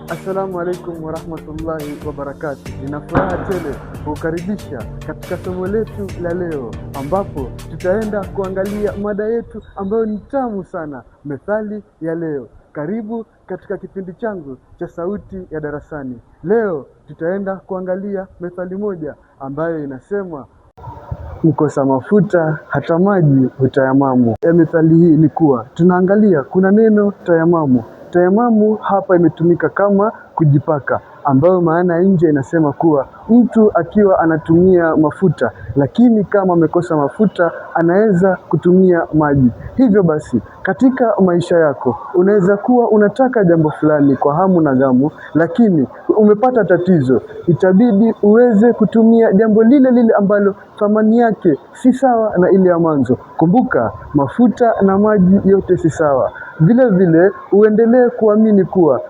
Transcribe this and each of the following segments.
Assalamu alaikum warahmatullahi wabarakatuh. Nina furaha tele kukaribisha katika somo letu la leo, ambapo tutaenda kuangalia mada yetu ambayo ni tamu sana, methali ya leo. Karibu katika kipindi changu cha Sauti ya Darasani. Leo tutaenda kuangalia methali moja ambayo inasema mkosa mafuta hata maji hutayamamu. Methali hii ni kuwa tunaangalia kuna neno tayamamu. Tayamamu hapa imetumika kama kujipaka, ambayo maana nje inasema kuwa mtu akiwa anatumia mafuta, lakini kama amekosa mafuta anaweza kutumia maji. Hivyo basi katika maisha yako unaweza kuwa unataka jambo fulani kwa hamu na gamu, lakini umepata tatizo, itabidi uweze kutumia jambo lile lile ambalo thamani yake si sawa na ile ya mwanzo. Kumbuka, mafuta na maji yote si sawa. Vile vile uendelee kuamini kuwa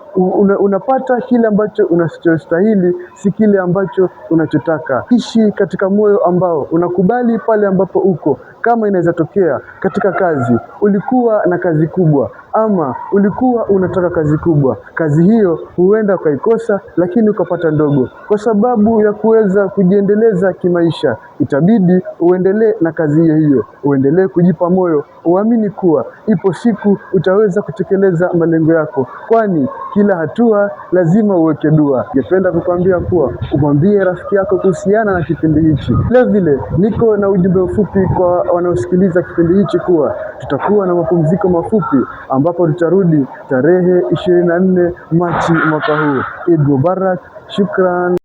unapata kile ambacho unachostahili, si kile ambacho unachotaka. Ishi katika moyo ambao unakubali pale ambapo uko. Kama inaweza tokea katika kazi, ulikuwa na kazi kubwa ama ulikuwa unataka kazi kubwa, kazi hiyo huenda ukaikosa, lakini ukapata ndogo. Kwa sababu ya kuweza kujiendeleza kimaisha, itabidi uendelee na kazi hiyo hiyo, uendelee kujipa moyo, uamini kuwa ipo siku utaweza kutekeleza malengo yako, kwani kila hatua lazima uweke dua. Ningependa kukwambia kuwa umwambie rafiki yako kuhusiana na kipindi hichi. Vile vile niko na ujumbe mfupi kwa wanaosikiliza kipindi hichi kuwa tutakuwa na mapumziko mafupi, ambapo tutarudi tarehe 24 Machi mwaka huu. Eid Mubarak. Shukran.